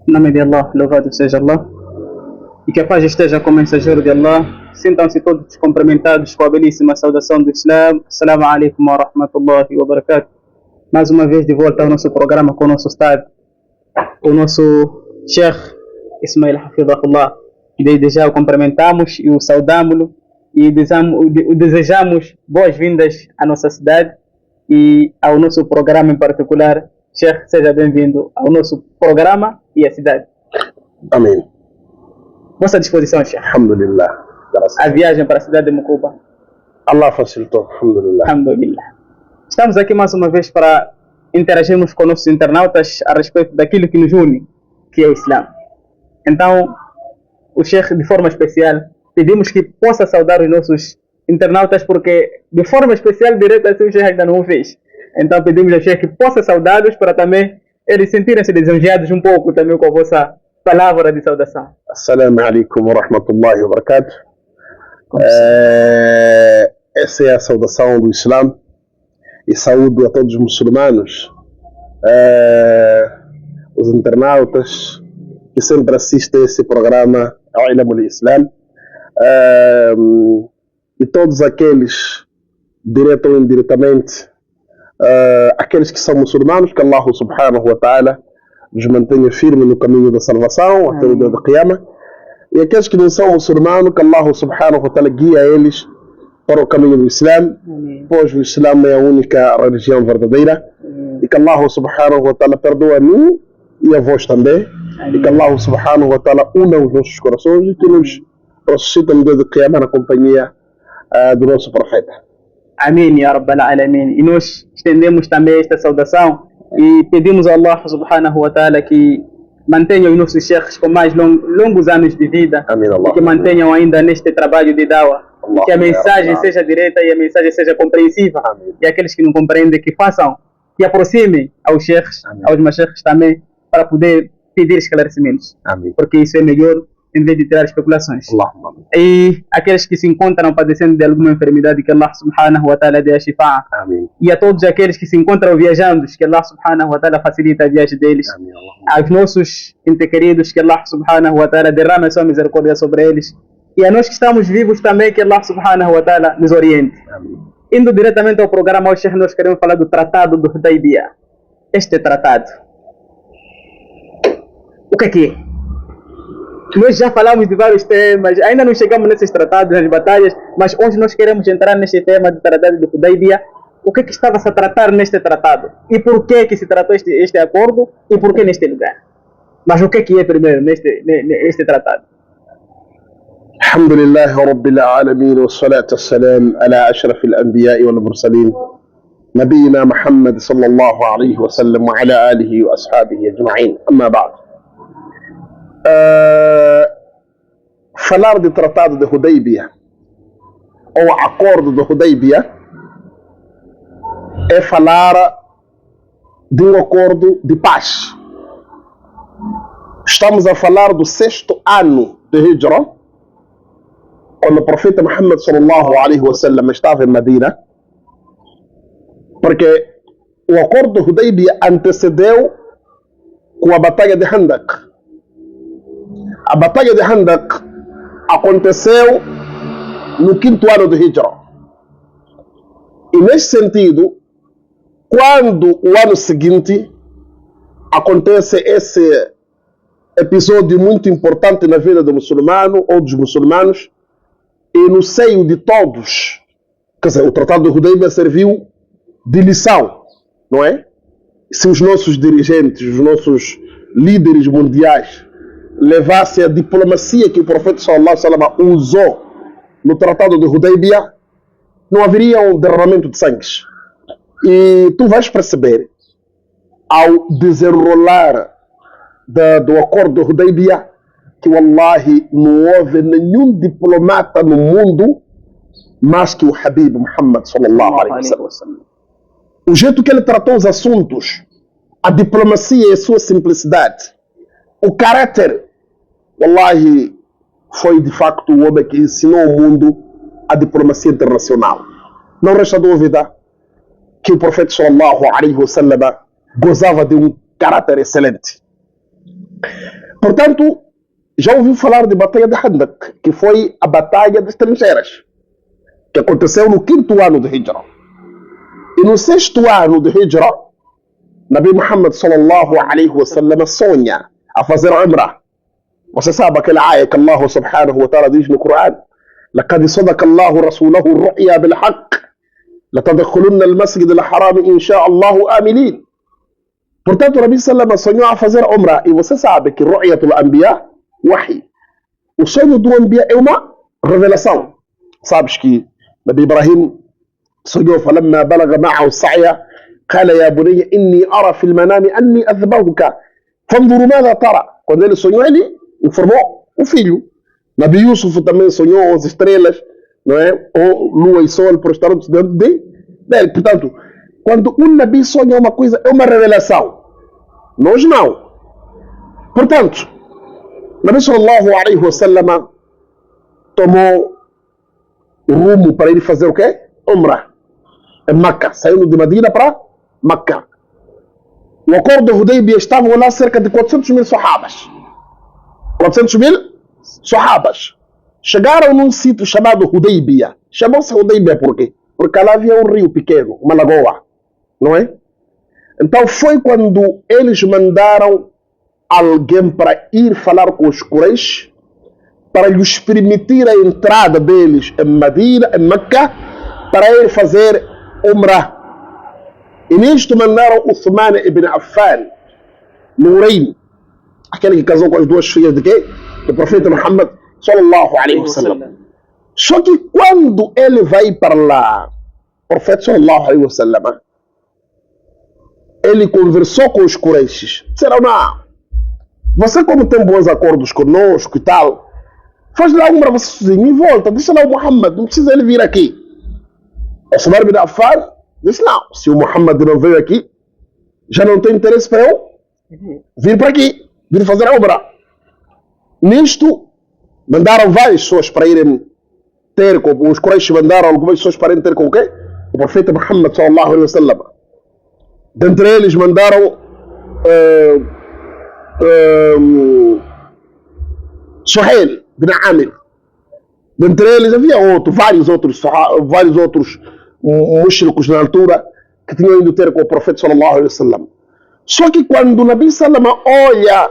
Em nome de Allah, louvado seja Allah, e que a paz esteja com o mensageiro de Allah. Sintam-se todos cumprimentados com a belíssima saudação do Islam. Assalamu alaikum wa rahmatullahi wa barakatuh. Mais uma vez de volta ao nosso programa com o nosso Ustad, o nosso Sheikh Ismail Hafidhahullah. E desde já o cumprimentamos e o saudamos-lo e desejamos boas-vindas à nossa cidade e ao nosso programa em particular. Sheikh, seja bem-vindo ao nosso programa e à cidade. Amém. Vossa disposição, Sheikh. Alhamdulillah. A viagem para a cidade de Mucuba. Allah facilitou. Alhamdulillah. Alhamdulillah. Estamos aqui mais uma vez para interagirmos com nossos internautas a respeito daquilo que nos une, que é o Islã. Então, o Sheikh, de forma especial, pedimos que possa saudar os nossos internautas, porque de forma especial, direta, assim, o Sheikh ainda não o fez. Então pedimos ao Sheikh que possa saudá-los para também eles sentirem-se lisonjeados um pouco também com a vossa palavra de saudação. Assalamu alaikum wa rahmatullahi wa barakatuh. Essa é a saudação do Islã e saúdo a todos os muçulmanos, os internautas que sempre assistem a esse programa Al-Ilm al-Islam, e todos aqueles, direto ou indiretamente, aqueles que são muçulmanos, que Allah subhanahu wa ta'ala nos mantenha firme no caminho da salvação até o dia da Qiyamah, e aqueles que não são muçulmanos, que Allah subhanahu wa ta'ala guia eles para o caminho do Islã, pois o Islã é a única religião verdadeira. E que Allah subhanahu wa ta'ala perdoa a mim e a vós também. E que Allah subhanahu wa ta'ala una os nossos corações e que nos ressuscita no dia da Qiyamah na companhia do nosso profeta. Amém, ya Rabbal Alamin. E nós estendemos também esta saudação e pedimos a Allah subhanahu wa ta'ala que mantenha os nossos sheikhs com mais longos anos de vida. Amém, Allah. E que mantenham ainda neste trabalho de dawa. Allah, que a mensagem seja direta e a mensagem seja compreensiva. Amém. E aqueles que não compreendem, que façam, que aproximem aos sheikhs, aos masheikhs também, para poder pedir esclarecimentos. Amém. Porque isso é melhor em vez de tirar especulações. Allahumma. E aqueles que se encontram padecendo de alguma enfermidade, que Allah subhanahu wa ta'ala dê a shifa. Amém. E a todos aqueles que se encontram viajando, que Allah subhanahu wa ta'ala facilita a viagem deles. Amém. Aos nossos entes queridos, que Allah subhanahu wa ta'ala derrame a sua misericórdia sobre eles. E a nós que estamos vivos também, que Allah subhanahu wa ta'ala nos oriente. Amém. Indo diretamente ao programa, hoje nós queremos falar do Tratado do Hudaybiyah. Este tratado, o que é que é? Nós já falamos de vários temas, ainda não chegamos nesses tratados, nas batalhas, mas hoje nós queremos entrar neste tema do Tratado do Hudaybiyah. O que é que estava-se a tratar neste tratado? E por que se tratou este acordo? E por que neste lugar? Mas o que é primeiro neste tratado? الحمد لله رب العالمين والصلاة والسلام على أشرف الأنبياء والمرسلين نبينا محمد صلى الله عليه وسلم وعلى آله وأصحابه أجمعين. أما بعد، falar de Tratado de Hudaybiyah ou Acordo de Hudaybiyah é falar de um acordo de paz. Estamos a falar do 6º ano de Hijra, quando o profeta Muhammad sallallahu alaihi wasallam estava em Medina, porque o acordo de Hudaybiyah antecedeu com a batalha de Handak. A batalha de Handak aconteceu no 5º ano de Hijra. E nesse sentido, quando o ano seguinte acontece esse episódio muito importante na vida do muçulmano ou dos muçulmanos, e no seio de todos, quer dizer, o Tratado de Hudaybiyah serviu de lição, não é? Se os nossos dirigentes, os nossos líderes mundiais levassem a diplomacia que o profeta sallallahu alaihi wasallam usou no Tratado de Hudaybiyah, não haveria um derramamento de sangue. E tu vais perceber, ao desenrolar do acordo de Hudaybiyah, que wallahi não houve nenhum diplomata no mundo mais que o Habib Muhammad sallallahu alaihi wasallam. O jeito que ele tratou os assuntos, a diplomacia e a sua simplicidade, o caráter, wallahi, foi de facto o homem que ensinou o mundo a diplomacia internacional. Não resta dúvida que o profeta sallallahu alaihi wasallam gozava de um caráter excelente. Portanto, já ouviu falar de Batalha de Handak, que foi a Batalha das Trincheiras, que aconteceu no 5º ano de Hijra. E no 6º ano de Hijra, Nabi Muhammad sallallahu alaihi wasallam sonha a fazer Umrah. Você sabe aquela área que Allah subhanahu wa ta'ala diz no Corão: لقد صدق الله رسوله الرؤيا بالحق لتدخلن المسجد الحرام إن شاء الله آمنين. Portanto, o Nabi sallallahu sonhou a fazer Umrah. E você sabe que Ru'yatul Anbiya, Wahi. O sonho do Anbiya é uma revelação. Sabes que Nabi Ibrahim sonhou: فلما بلغ معه السعي قال يا بني إني أرى في المنام أني أذبحك فانظر ماذا ترى. Quando ele sonhou, ele informou o filho. Nabi Yusuf também sonhou as estrelas, não é? Ou lua e sol prostrados dentro dele. Portanto, quando um Nabi sonha uma coisa, é uma revelação. Nós não. Portanto, Nabi sallallahu alaihi wasallam tomou o rumo para ir fazer o quê? Umrah. Em Meca. Saindo de Medina para Meca. O acordo de Hudaybiyah estavam lá cerca de 400 mil sahabas. 400 mil sahabas. Chegaram num sítio chamado Hudaybiyah. Chamou-se Hudaybiyah por quê? Porque lá havia um rio pequeno, uma lagoa. Não é? Então foi quando eles mandaram alguém para ir falar com os Quraysh, para lhes permitir a entrada deles em Medina, em Meca, para ir fazer Umrah. E nisto mandaram Uthman ibn Affan, Nurayn, aquele que casou com as duas filhas de quê? Do profeta Muhammad sallallahu alaihi wasallam. Só que quando ele vai para lá, o profeta sallallahu alaihi wasallam, ele conversou com os Quraishes. Disseram: não, você como tem bons acordos conosco e tal, faz lá Umrah você sozinho e volta, deixa lá o Muhammad, não precisa ele vir aqui. Uthman ibn Affan disse: não, se o Muhammad não veio aqui, já não tem interesse para eu vir para aqui, vir fazer a Umrah. Nisto, mandaram várias pessoas para irem ter com, os Quraysh mandaram algumas pessoas para irem ter com o quê? O profeta Muhammad sallallahu alaihi wasallam. Dentre eles mandaram Suhail bin Amir. Dentre eles havia vários outros mushricos na altura que tinham ido ter com o profeta sallallahu alaihi wasallam. Só que quando o Nabi sallallahu olha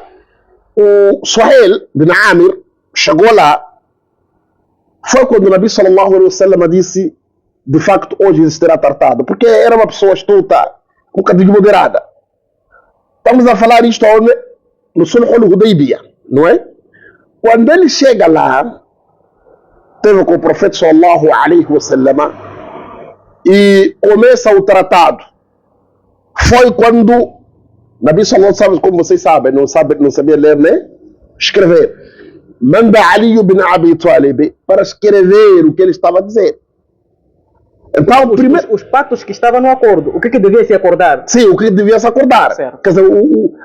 o Suhail bin Amir, chegou lá, foi quando o Nabi sallallahu alaihi wasallam disse: de facto hoje será tratado, porque era uma pessoa astuta, um bocadinho moderada. Estamos a falar isto onde? No Sulh al-Hudaybiyah, não é? Quando ele chega lá, teve com o profeta sallallahu alaihi wasallam e começa o tratado. Foi quando Nabi sallallahu alaihi wasallam, como vocês sabem, não sabia ler nem escrever, manda Ali ibn Abi Talib para escrever o que ele estava a dizer. Então, os pactos que estavam no acordo, o que devia se acordar? Sim, o que devia se acordar. Certo. Quer dizer,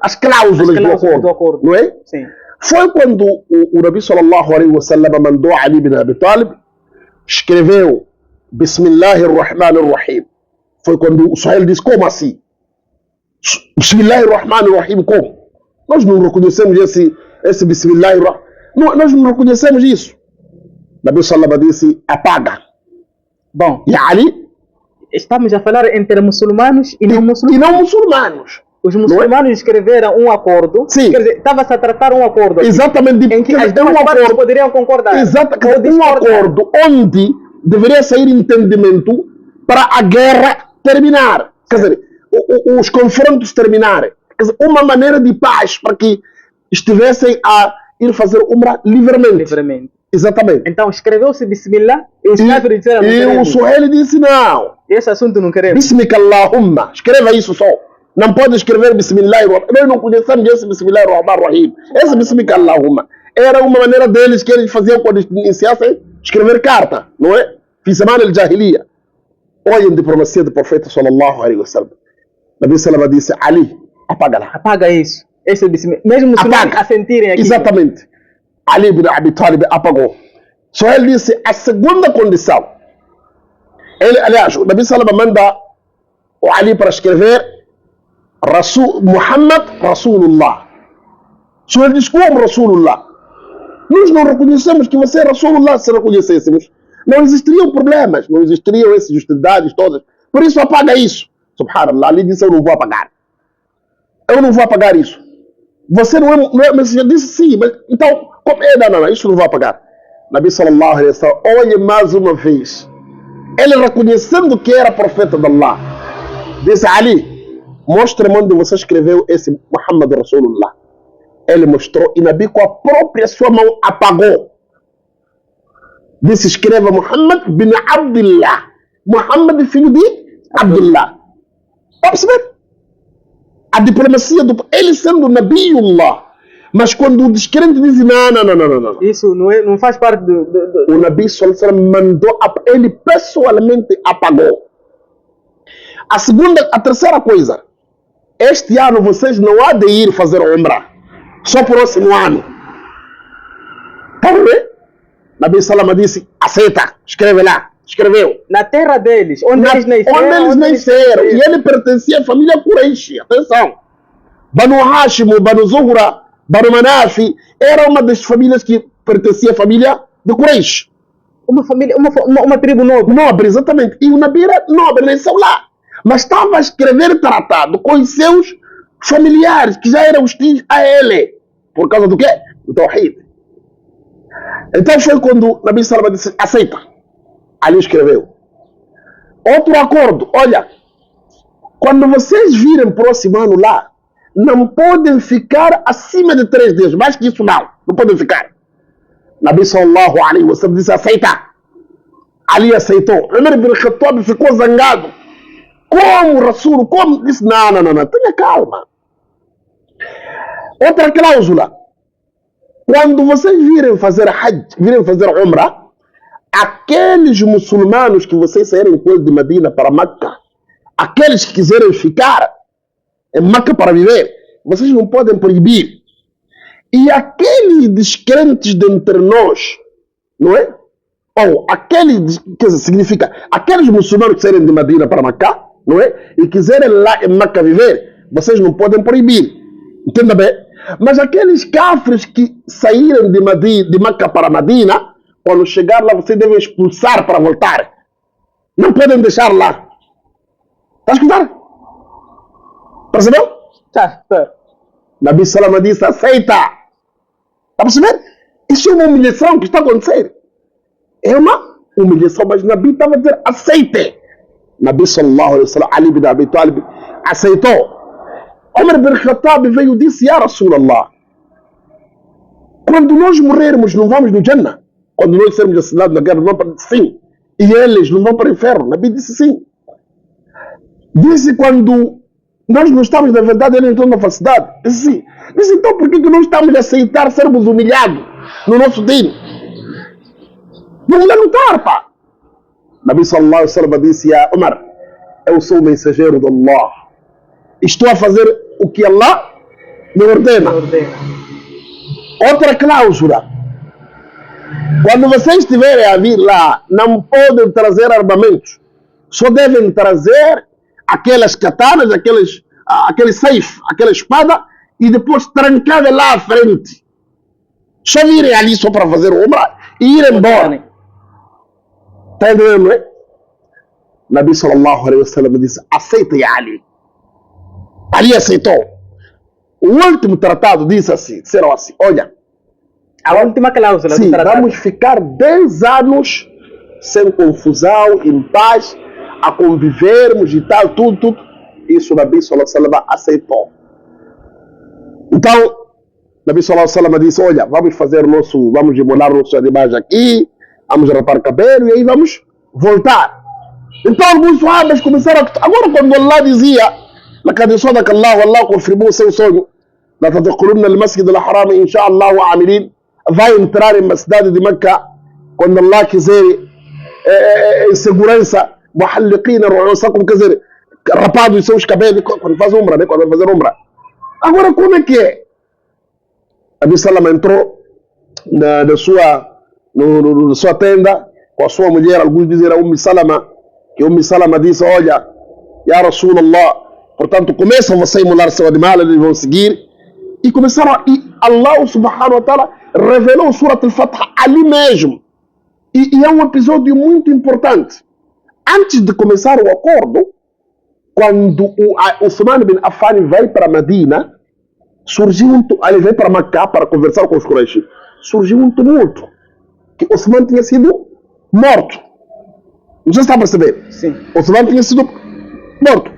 as cláusulas do acordo, não é? Sim. Foi quando o Nabi sallallahu alaihi wasallam mandou Ali ibn Abi Talib, escreveu Bismillahirrahmanirrahim. Foi quando o Suhail disse: como assim? Bismillahirrahmanirrahim, como? Nós não reconhecemos esse Bismillahirrahmanirrahim. Nós não reconhecemos isso. Nabi sallallahu alaihi wasallam disse: apaga. Bom, e Ali, estamos a falar entre muçulmanos e não muçulmanos. Os muçulmanos escreveram um acordo. Sim. Quer dizer, estava-se a tratar um acordo aqui, exatamente, em que as duas partes poderiam concordar. Exatamente, um acordo onde deveria sair entendimento para a guerra terminar. Quer dizer, os confrontos terminarem. Quer dizer, uma maneira de paz para que estivessem a ir fazer Umrah livremente. Exatamente. Então escreveu-se Bismillah e os cafiros disseram: e o Suhail disse: não, esse assunto não queremos. Bismika Allahumma, escreva isso só. Não pode escrever Bismillahirrahmanirrahim. Nós não conhecemos esse Bismillahirrahmanirrahim. Esse Bismika Allahumma era uma maneira deles que eles faziam quando iniciassem escrever carta, não é? Fi zaman al-Jahiliya. Olhem a diplomacia do profeta sallallahu alaihi wasallam. Nabi sallallahu disse: Ali, apaga lá. Apaga isso. Esse Bismillah. Mesmo muçulmanos a sentirem aqui. Exatamente. Ali ibn Abi Talib apagou. Só ele disse: a segunda condição Ele, aliás, o Nabi Salama manda o Ali para escrever Muhammad Rasulullah. Se ele diz como Rasulullah, nós não reconhecemos que você é Rasulullah. Se reconhecêssemos, não existiriam problemas, não existiriam essas hostilidades todas. Por isso apaga isso. Subhanallah, Ali disse: eu não vou apagar. Eu não vou apagar isso. Você não é mensageiro? Disse sim, mas então, como é? Não, isso não vou apagar. Nabi sallallahu alaihi wasallam, olhe mais uma vez, ele reconhecendo que era profeta de Allah, disse: Ali, mostre-me onde você escreveu esse Muhammad Rasulullah. Ele mostrou e Nabi com a própria sua mão apagou. Disse: escreva Muhammad bin Abdullah. Muhammad, filho de Abdullah. Está a perceber? A diplomacia do... Ele sendo Nabiullah. Mas quando o descrente diz não. Isso não faz parte do... O Nabi sallallahu alaihi wasallam mandou, ele pessoalmente apagou. A terceira coisa. Este ano vocês não há de ir fazer Umrah. Só próximo ano. Tá vendo? Nabi sallallahu disse: aceita, escreve lá. Escreveu. Na terra deles, onde eles nasceram. E ele pertencia à família Quraish. Atenção. Banu Hashim, Banu Zuhra, Banu Manaf, era uma das famílias que pertencia à família de Quraish. Uma tribo nobre. Nobre, exatamente. E o Nabi era nobre, nasceu lá. Mas estava a escrever tratado com os seus familiares, que já eram hostis a ele. Por causa do quê? Do Tawhid. Então foi quando o Nabi sallallahu disse: aceita. Ali escreveu. Outro acordo, olha, quando vocês virem próximo ano lá, não podem ficar acima de 3 dias, mais que isso não podem ficar. Nabi sallallahu alaihi wasallam disse: aceita. Ali aceitou. Umar bin Khattab ficou zangado. Como Rasul? Como? Disse: não, tenha calma. Outra cláusula, quando vocês virem fazer Hajj, virem fazer Umrah, aqueles muçulmanos que vocês saírem com eles de Medina para Meca, aqueles que quiserem ficar em Meca para viver, vocês não podem proibir. E aqueles descrentes dentre nós, não é? Ou aqueles, que significa, aqueles muçulmanos que saírem de Medina para Meca, não é? E quiserem lá em Meca viver, vocês não podem proibir. Entenda bem? Mas aqueles cafres que saírem de Meca para Medina, quando chegar lá, você deve expulsar para voltar. Não podem deixar lá. Está a escutar? Percebeu? Tá. Nabi Salama disse: aceita. Está a perceber? Isso é uma humilhação que está a acontecer. É uma humilhação, mas Nabi estava a dizer: aceite. Nabi sallallahu alaihi wasallam, Ali bin Abi Talib, aceitou. Umar bin Khattab veio e disse: Ya Rasulallah, quando nós morrermos, não vamos no Jannah? Quando nós sermos assassinados na guerra, não vão para... Sim. E eles não vão para o inferno? Nabi disse sim. Disse: quando nós não estamos na verdade, eles estão na falsidade. Disse sim. Disse: então por que nós estamos a aceitar sermos humilhados no nosso dino? Vamos lá lutar, pá. Nabi sallallahu alaihi wasallam disse: Ya Umar, eu sou o mensageiro de Allah. Estou a fazer o que Allah me ordena. Outra cláusula. Quando vocês estiverem a vir lá, não podem trazer armamentos. Só devem trazer aquelas katanas, aquele safe, aquela espada, e depois trancar lá à frente. Só virem ali só para fazer Umrah e ir embora. Está entendendo, não é? Nabi sallallahu alaihi wasallam disse: aceita, ya Ali. Ali aceitou. O último tratado disse assim, disseram assim: olha, a última cláusula. Sim, vamos ficar 10 anos sem confusão, em paz, a convivermos e tal, tudo. Isso o Nabi sallallahu alaihi wasallam aceitou. Então, Nabi sallallahu alaihi wasallam disse: olha, vamos demolar nossos animais aqui, vamos rapar cabelo e aí vamos voltar. Então alguns sahabas começaram a... Agora quando Allah dizia: لقد صدق الله والله confirmou o seu sonho, لا تدخلن المسجد الحرام إن شاء الله عاملين, vai entrar na cidade de Meca quando Allah quiser, em segurança, muhalliqina ru'usakum, quer dizer, rapado os seus cabelos, quando faz Umrah, né? Quando vai fazer Umrah. Agora como é que é? Nabi Sallam entrou na sua tenda com a sua mulher, alguns dizem era Salama, que Salama disse, olha, Ya Rasulallah, portanto, começam você a imolar seu animal, eles vão seguir. E começaram, e Allah subhanahu wa ta'ala revelou Surat al-Fatah ali mesmo. E é um episódio muito importante. Antes de começar o acordo, quando o Uthman bin Affan veio para Medina, ele veio para Makkah para conversar com os Quraysh. Surgiu um tumulto, que Uthman tinha sido morto. Não sei se está a perceber. Sim. Uthman tinha sido morto.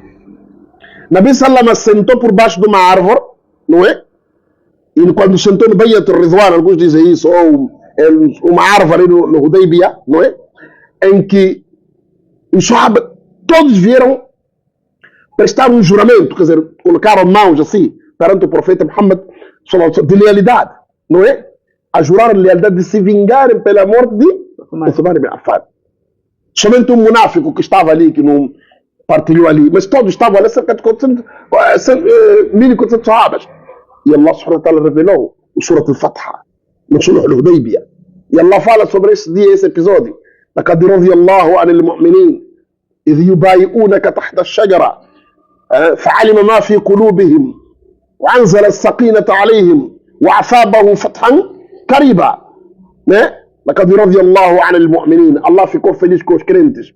Nabi Salama sentou por baixo de uma árvore, não é? E quando sentou no Bayat al-Ridwan, alguns dizem isso, ou uma árvore no Hudaybiyah, não é? Em que os Sahaba todos vieram prestar um juramento, quer dizer, colocaram mãos assim perante o profeta Muhammad de lealidade, não é? A jurar lealdade de se vingarem pela morte de Uthman bin Affan. Somente um munáfico que estava ali, que não partilhou ali, mas todos estavam ali, cerca de 1.400 sahabas. E Allah subhanahu wa ta'ala revelou o Surat al-Fatah, no Sulh al-Hudaybiyah. E Allah fala sobre esse dia, esse episódio. لقد رضي الله عن المؤمنين إذ يبايعونك تحت الشجرة فعلم ما في قلوبهم وأنزل السكينة عليهم وأثابهم فتحا قريبا. لقد رضي الله عن المؤمنين. الله ficou feliz com os crentes.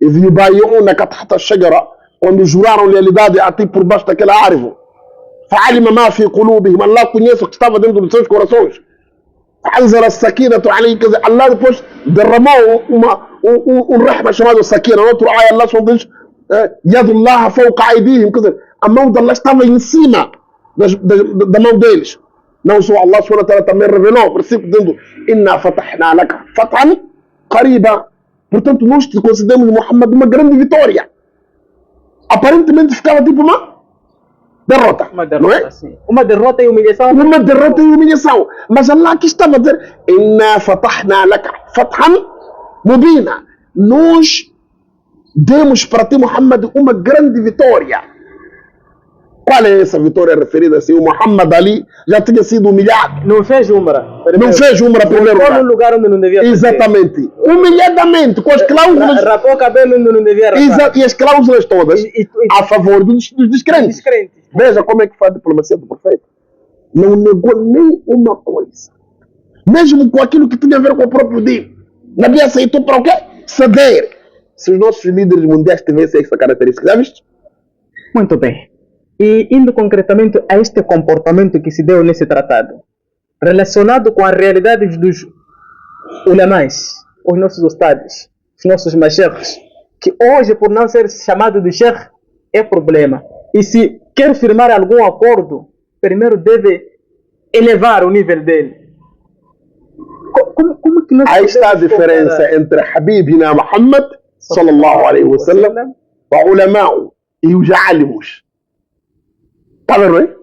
إذ يبايعونك تحت الشجرة, quando juraram lealidade a ti por baixo daquela árvore. فعلم ما في قلوبهم. Allah conhece o que estava dentro dos seus corações. فأنزل السكينة عليهم. Allah depois derramou rahma chamado Sakina. Outro ayah Allah só diz يد الله فوق أيديهم. Quer dizer, a mão de Allah estava em cima da mão deles. Não só Allah subhanahu wa ta'ala também revelou, versículo dizendo إنا فتحنا لك فتحا قريبا. Portanto, nós te consideramos Muhammad uma grande vitória. Aparentemente ficava tipo uma derrota. Uma derrota, não é? sim. Uma derrota e humilhação. Uma derrota e humilhação. Mas Allah aqui estava a dizer إنا فتحنا لك فتحا مبينا. Nós demos para ti, Muhammad, uma grande vitória. Qual é essa vitória referida assim? O Muhammad Ali já tinha sido humilhado. Não fez Umrah. Não fez Umrah primeiro lugar. lugar. No lugar onde não devia fazer. Exatamente. Humilhadamente, com as cláusulas. Rapou o cabelo onde não devia rapar. E as cláusulas todas a favor dos descrentes. Veja como é que foi a diplomacia do profeta. Não negou nem uma coisa. Mesmo com aquilo que tinha a ver com o próprio dia. Nabi aceitou para o quê? Ceder. Se os nossos líderes mundiais tivessem essa característica, já viste? Muito bem. E indo concretamente a este comportamento que se deu nesse tratado, relacionado com a realidade dos ulamais, os nossos ustades, os nossos mashaykhs, que hoje, por não ser chamado de sheikh, é problema. E se quer firmar algum acordo, primeiro deve elevar o nível dele. Como que nós aí está a diferença entre Habibina Muhammad sallallahu alaihi wa sallam e ulamau e os alimos. Está vendo, hein?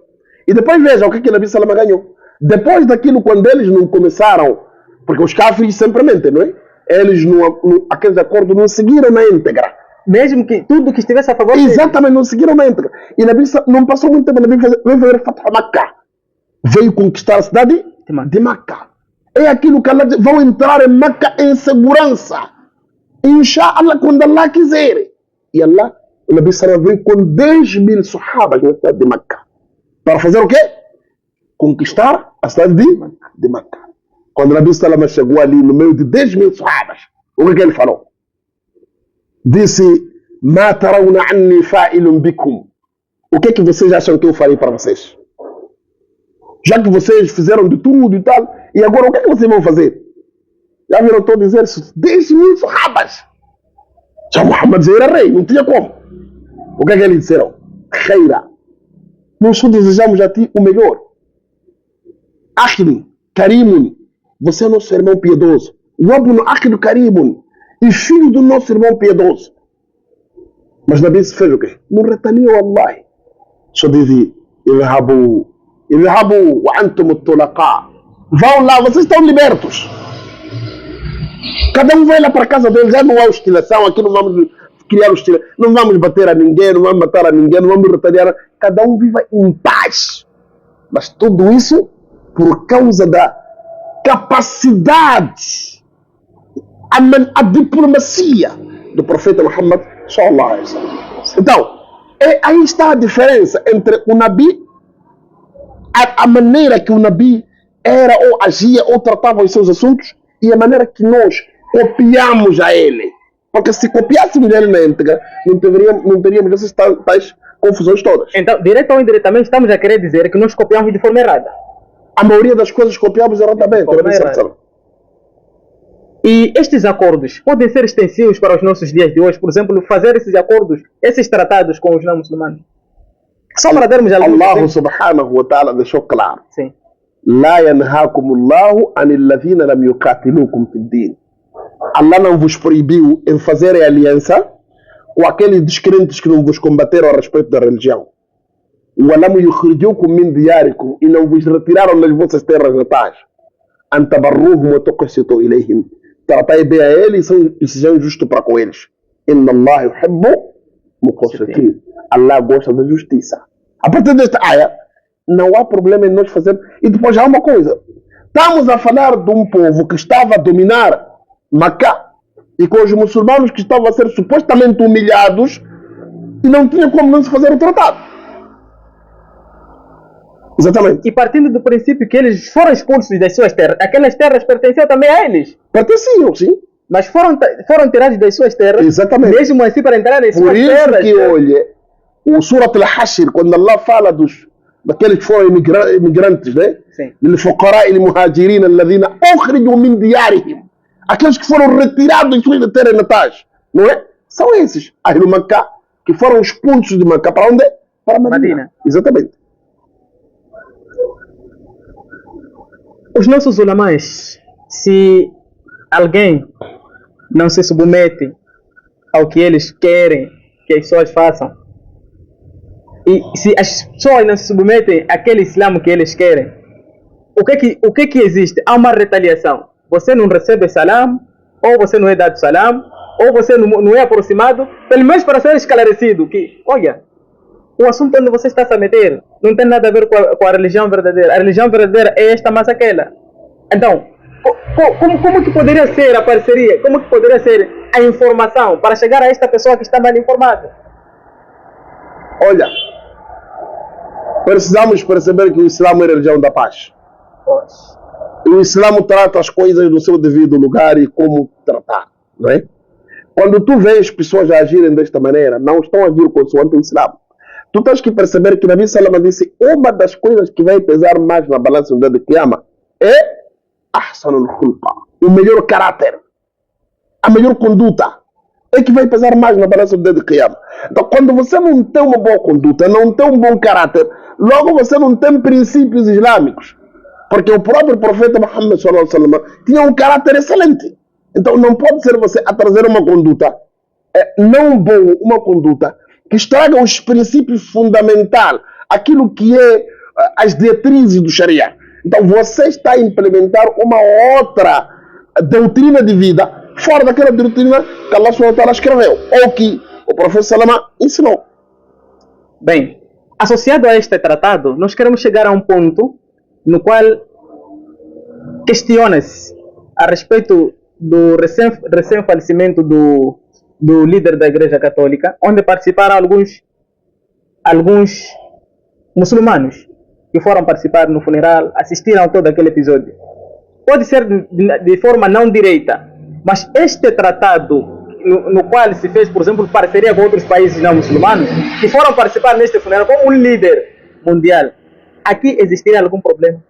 E depois veja o que Nabi Salama ganhou. Depois daquilo, quando eles não começaram, porque os kafirs sempre mentem, não é? Eles, aqueles acordos, não seguiram na íntegra. Mesmo que tudo que estivesse a favor deles. Exatamente, não seguiram na íntegra. E Nabi não passou muito tempo, Nabi veio fazer Fatah Makkah. Veio conquistar a cidade de Makkah. É aquilo que Allah diz, vão entrar em Makkah em segurança. Inshallah, quando Allah quiser. E Allah, o Nabi Sallallahu veio com 10.000 sahabas na cidade de Makkah. Para fazer o quê? Conquistar a cidade de Makkah. Quando o Nabi Sallallahu chegou ali no meio de 10.000 sahabas, o que ele falou? Disse, Ma tarawna anni fa'ilun bikum. O que vocês acham que eu farei para vocês? Já que vocês fizeram de tudo e tal, e agora o que vocês vão fazer? Já viram todo o exército? 10.000 sahabas. Já Muhammad já era rei, não tinha como. O que eles disseram? Khaira. Nós só desejamos a ti o melhor. Akhli, Karimun. Você é nosso irmão piedoso. Wabnu Akhli Karimun. E filho do nosso irmão piedoso. Mas Nabi fez o quê? Não retaliou Allah. Só dizia, Ilhabu wa antum tulaqa. Vão lá, vocês estão libertos. Cada um vai lá para a casa dele, já não há oscilação, aqui não vamos criar oscilação, não vamos bater a ninguém, não vamos matar a ninguém, não vamos retaliar. Cada um viva em paz. Mas tudo isso por causa da capacidade, a diplomacia do profeta Muhammad sallallahu alaihi wasallam. Então, aí está a diferença entre o Nabi, a maneira que o Nabi era ou agia ou tratava os seus assuntos e a maneira que nós copiamos a ele. Porque se copiássemos ele na íntegra, não teríamos essas tais confusões todas. Então, direto ou indiretamente, estamos a querer dizer que nós copiamos de forma errada. A maioria das coisas copiamos erradamente. E estes acordos podem ser extensivos para os nossos dias de hoje? Por exemplo, fazer esses acordos, esses tratados com os não muçulmanos? Só para darmos alguns Allah subhanahu wa ta'ala deixou claro. Sim. لا ينهاكم الله عن الذين لم يقاتلوكم في الدين. Allah não vos proibiu em fazer aliança com aqueles descrentes que não vos combateram a respeito da religião. وَلَمْ يُخْرِجُوكُم مِّن دِيَارِكُمْ e não vos retiraram das vossas terras natais. أَن تَبَرُّوهُمْ وَتُقْسِطُوا إِلَيْهِمْ. Tratai bem a eles e sejam justos para com eles. إِنَّ اللَّهَ يُحِبُّ مُقْسِطِينَ. Allah gosta da justiça. A partir desta área, não há problema em nós fazermos. E depois há uma coisa. Estamos a falar de um povo que estava a dominar Macá e com os muçulmanos que estavam a ser supostamente humilhados e não tinha como não se fazer o tratado. Exatamente. E partindo do princípio que eles foram expulsos das suas terras, aquelas terras pertenciam também a eles. Pertenciam, sim. Mas foram tirados das suas terras. Exatamente. Mesmo assim para entrar nas suas terras. Por isso que, olha, o Surat al-Hashr, quando Allah fala daqueles que foram imigrantes, né? Sim. للفقراء المهاجرين الذين أخرجوا من ديارهم. Aqueles que foram retirados das suas terras natais, não é? São esses, Ahlu Makkah, que foram expulsos de Makkah para onde? Para Madina. Exatamente. Os nossos ulamãs, se alguém não se submete ao que eles querem que as pessoas façam, e se as pessoas não se submetem àquele Islã que eles querem, o que existe? Há uma retaliação. Você não recebe salam, ou você não é dado salam, ou você não é aproximado, pelo menos para ser esclarecido que, olha, o assunto onde você está a meter não tem nada a ver com a religião verdadeira. A religião verdadeira é esta, mas aquela. Então, como que poderia ser a parceria? Como que poderia ser a informação para chegar a esta pessoa que está mal informada? Olha, precisamos perceber que o Islã é a religião da paz. Pois. O Islã trata as coisas no seu devido lugar e como tratar, não é? Quando tu vês pessoas agirem desta maneira, não estão a agir consoante o Islã. Tu tens que perceber que Nabi Salama disse: uma das coisas que vai pesar mais na balança do dia de Qiyama é ahsanul khulqa, o melhor caráter, a melhor conduta. É que vai pesar mais na balança do dia de Qiyama. Então, quando você não tem uma boa conduta, não tem um bom caráter, logo você não tem princípios islâmicos. Porque o próprio profeta Muhammad sallallahu alaihi wasallam tinha um caráter excelente. Então não pode ser você a trazer uma conduta não boa, uma conduta que estraga os princípios fundamentais, aquilo que é as diretrizes do Sharia. Então você está a implementar uma outra doutrina de vida fora daquela doutrina que Allah subhanahu wa ta'ala escreveu, ou que o profeta Salama ensinou. Bem, associado a este tratado, nós queremos chegar a um ponto no qual questiona-se a respeito do recém-falecimento do líder da Igreja Católica, onde participaram alguns muçulmanos que foram participar no funeral, assistiram a todo aquele episódio. Pode ser de forma não direita, mas este tratado no qual se fez, por exemplo, parceria com outros países não muçulmanos, que foram participar neste funeral como um líder mundial, aqui existiria algum problema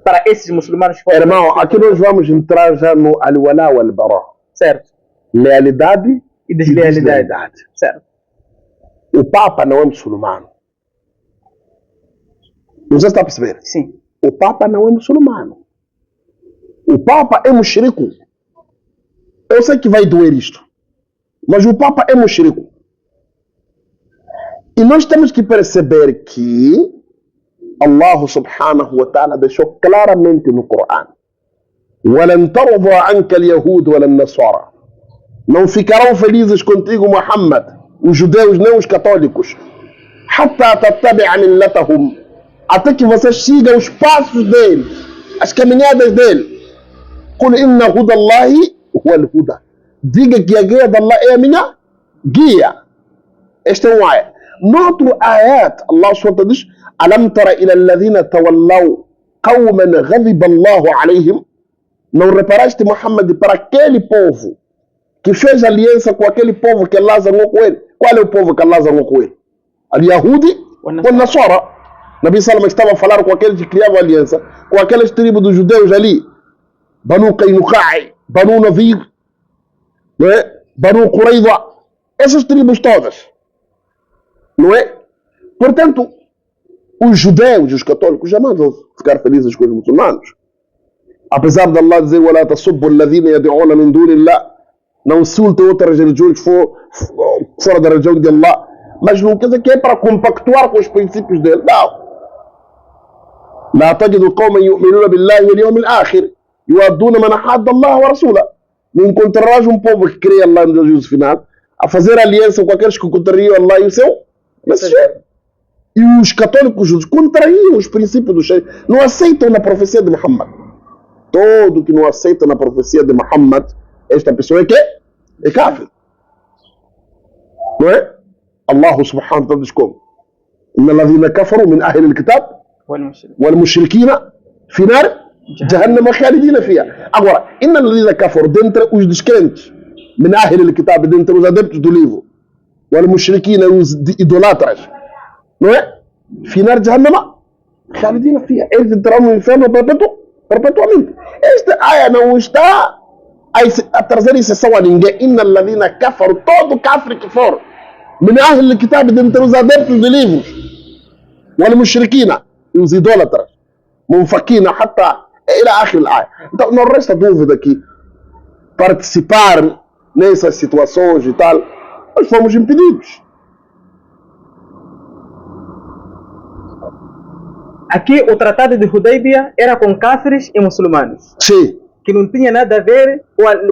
para esses muçulmanos? Irmão, aqui nós vamos entrar já no al-wala wal-bara. Certo. Lealidade e deslealidade. Certo. O Papa não é muçulmano. Você está a perceber? Sim. O Papa não é muçulmano. O Papa é mushrico. Eu sei que vai doer isto, mas o Papa é mushrico. E nós temos que perceber que Allah subhanahu wa ta'ala deixou claramente no Corão: وَلَنْ تَرْضَى عَنْكَ الْيَهُودُ وَلَا النَّصَارَى. Não ficarão felizes contigo, Muhammad, os judeus nem os católicos, حَتَّى تَتَّبِعَ مِلَّتَهُمْ, até que você siga os passos dele, as caminhadas dele. قُلْ إِنَّ هُدَى اللَّهِ هُوَ الْهُدَى. diga que a guia de Allah é a minha guia. Este é um ayat. Noutro ayat, Allah SWT diz: Alam tara ila alladhina tawallaw qawman ghadiba Allahu alayhim. Não reparaste, Muhammad, para aquele povo que fez aliança com aquele povo que Allah zangou com ele? Qual é o povo que Allah zangou com ele? Al-Yahudi ou Nasara? Nabi Salama estava a falar com aqueles que criavam aliança, com aquelas tribos dos judeus ali, Banu Qaynuqai, Banu Nadir, não é? Banu Quraida, essas tribos todas, não é? Portanto, os judeus e os católicos jamais vão ficar felizes com os muçulmanos. Apesar de Allah dizer: وَلَا تَصُبُّوا الَّذِينَ يَدْعُونَ مِن دُونِ اللَّهِ, não insultem outras religiões fora da religião de Allah, mas não quer dizer que é para compactuar com os princípios dele. Não. لا تجد قوما يؤمنون بالله واليوم الآخر يودون من حاد الله ورسوله. Não encontrarás um povo que crê Allah no juízo final a fazer aliança com aqueles que contrariam Allah e o seu mensageiro. E os católicos contrariam os princípios do Sharia, não aceitam na profecia de Muhammad. Todo que não aceita na profecia de Muhammad, esta pessoa é que é kafir. Não é? Allah subhanahu wa ta'ala diz como: Inna alladhina kafaru min ahli al-kitab والمشركين في نار جهنم خالدين فيها. Agora, إن الذين كفروا dentre os descrentes, من أهل الكتاب dentre os adeptos do livro, والمشركين os idolatras, não é? في نار جهنم خالدين فيها. Eles entrarão no inferno perpetuamente. Esta área não está a trazer exceção a ninguém. إن الذين كفروا, todo kafir que for, من أهل الكتاب dentre os adeptos de livros, والمشركين os idólatras, munfakina, hatta ila akhir al-aya. Então não resta dúvida que participar nessas situações e tal, nós fomos impedidos. Aqui o tratado de Hudaybiyah era com cáfires e muçulmanos. Sim. Que não tinha nada a ver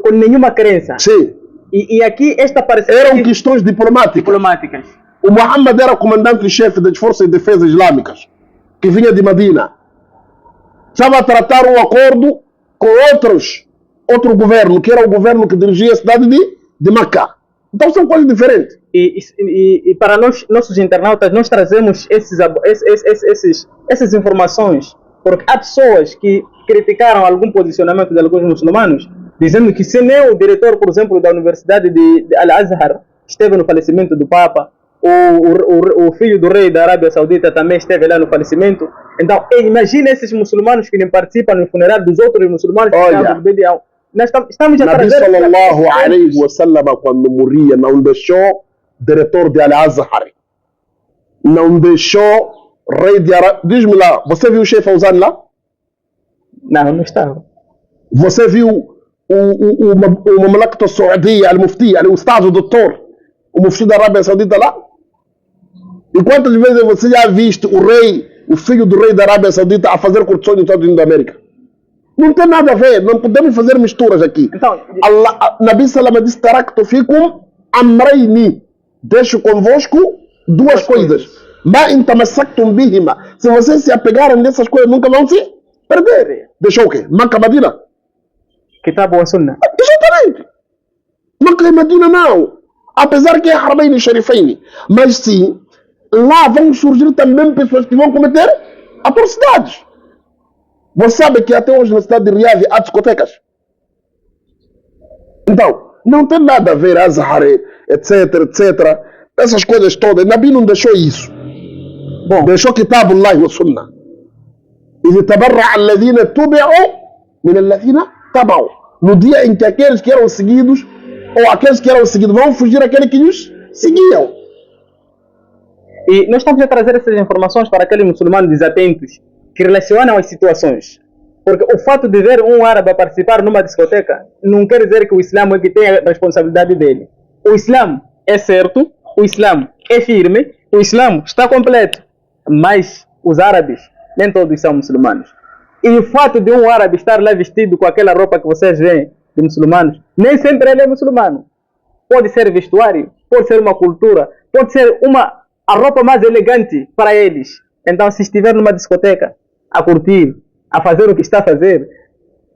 com nenhuma crença. Sim. E aqui esta parecia eram questões diplomáticas. O Muhammad era comandante-chefe das forças de defesa islâmicas, que vinha de Medina. Estava a tratar um acordo com outro governo, que era o governo que dirigia a cidade de Meca. Então são coisas diferentes. E para nós, nossos internautas, nós trazemos essas informações, porque há pessoas que criticaram algum posicionamento de alguns muçulmanos, dizendo que se nem o diretor, por exemplo, da Universidade de Al-Azhar esteve no falecimento do Papa, o filho do rei da Arábia Saudita também esteve lá no falecimento. Então, imagina esses muçulmanos que nem participam no funeral dos outros muçulmanos. Olha, nós estamos a Nabi sallallahu alaihi wa sallam, quando morria, não deixou diretor de Al-Azhar, não deixou rei de Arábia. Diz-me lá, você viu o Sheikh Fawzan lá? Não estava. Você viu o Mamlakta Saudia, al-Mufti, o Estado doutor, o Mufti da Arábia Saudita lá? E quantas vezes você já visto o rei, o filho do rei da Arábia Saudita a fazer curtições nos Estados Unidos da América? Não tem nada a ver, não podemos fazer misturas aqui. Então, Nabi Salama disse: Taraktu fikum amrayni, deixo convosco duas coisas. Ma in tamassaktum bihima, se vocês se apegarem dessas coisas, nunca vão se perder. Deixou o quê? Makkah, Medina? Kitab wa Sunnah. Exatamente. Makkah e Medina não. Apesar que é Haramain e Sharifain, mas sim, lá vão surgir também pessoas que vão cometer atrocidades. Você sabe que até hoje na cidade de Riyadh há discotecas. Então, não tem nada a ver Azhar, etc. Essas coisas todas. Nabi não deixou isso. Bom, deixou Kitabullah wa Sunnah. E tabarra alladhina tubi'u min alladhina taba'u. No dia em que aqueles que eram seguidos, ou aqueles que eram seguidos, vão fugir àqueles que os seguiam. E nós estamos a trazer essas informações para aqueles muçulmanos desatentos que relacionam as situações. Porque o fato de ver um árabe participar numa discoteca não quer dizer que o Islã é que tem a responsabilidade dele. O Islã é certo, o Islã é firme, o Islã está completo. Mas os árabes, nem todos são muçulmanos. E o fato de um árabe estar lá vestido com aquela roupa que vocês veem de muçulmanos, nem sempre ele é muçulmano. Pode ser vestuário, pode ser uma cultura, pode ser a roupa mais elegante para eles. Então, se estiver numa discoteca, a curtir, a fazer o que está a fazer,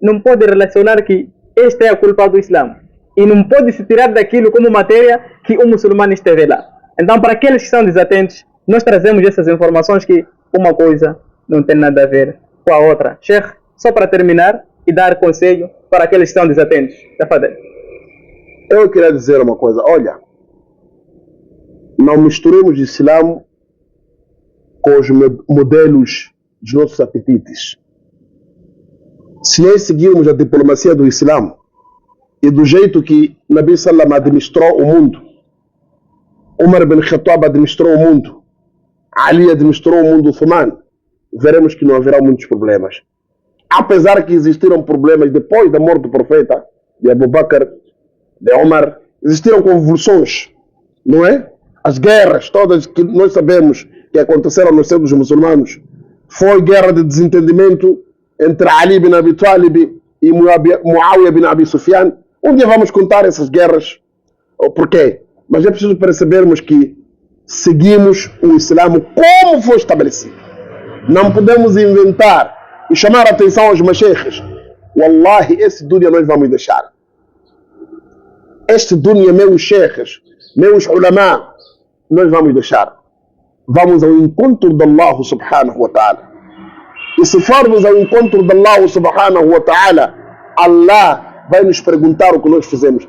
não pode relacionar que esta é a culpa do Islã. e não pode se tirar daquilo como matéria que o muçulmano esteve lá. Então, para aqueles que são desatentos, nós trazemos essas informações que uma coisa não tem nada a ver com a outra. Sheikh, só para terminar e dar conselho para aqueles que estão desatentos. Eu queria dizer uma coisa, olha, não misturemos o Islã com os modelos dos nossos apetites. Se nós seguirmos a diplomacia do Islã e do jeito que Nabi Sallam administrou o mundo, Umar bin Khattab administrou o mundo, Ali administrou o mundo muçulmano, veremos que não haverá muitos problemas. Apesar que existiram problemas depois da morte do profeta, de Abu Bakr, de Omar, existiram convulsões, não é? As guerras, todas que nós sabemos que aconteceram no seio dos muçulmanos, foi guerra de desentendimento entre Ali bin Abi Talib e Muawiyah bin Abi Sufyan. Um dia vamos contar essas guerras, o porquê. Mas é preciso percebermos que seguimos o Islã como foi estabelecido. Não podemos inventar e chamar a atenção aos masheikhs. Wallahi, esse dunya nós vamos deixar. Este dunya, meus sheikhs, meus ulama, nós vamos deixar. Vamos ao encontro de Allah subhanahu wa ta'ala. E se formos ao encontro de Allah subhanahu wa ta'ala, Allah vai nos perguntar o que nós fizemos.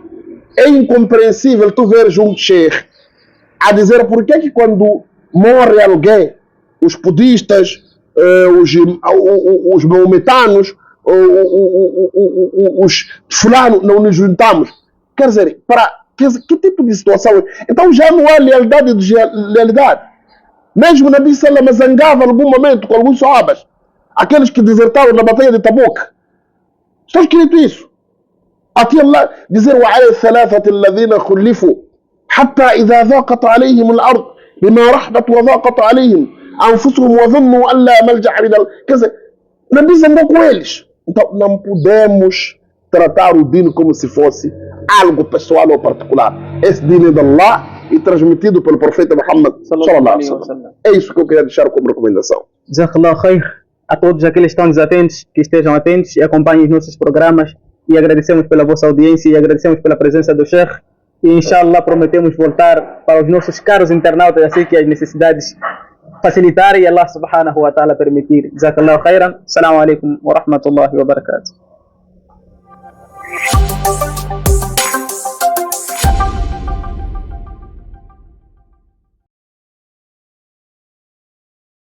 É incompreensível tu veres um sheikh a dizer por que quando morre alguém, os budistas, os maometanos, os fulano, não nos juntamos. Quer dizer, para que tipo de situação? Então já não há lealdade de lealdade. Mesmo Nabi Sallam zangava em algum momento com alguns sahabas, aqueles que desertaram na batalha de Tabuk. Está escrito isso. Aqui Allah dizer وعلى الثلاثة الذين خلفوا حتى إذا ضاقت عليهم الأرض بما رحبت وضاقت عليهم أنفسهم وظنوا أن لا ملجأ من quer dizer, Nabi zangou com eles. Então não podemos tratar o dino como se fosse algo pessoal ou particular. Esse dino é de Allah e transmitido pelo profeta Muhammad sallallahu alaihi wasallam. É isso que eu queria deixar como recomendação. Jazakallah khair a todos aqueles que estão desatentos, que estejam atentos e acompanhem os nossos programas. E agradecemos pela vossa audiência e agradecemos pela presença do Sheikh. E inshallah prometemos voltar para os nossos caros internautas assim que as necessidades facilitarem e Allah subhanahu wa ta'ala permitir. Jazakallah khairan. Assalamu alaikum wa rahmatullahi wa barakatuh.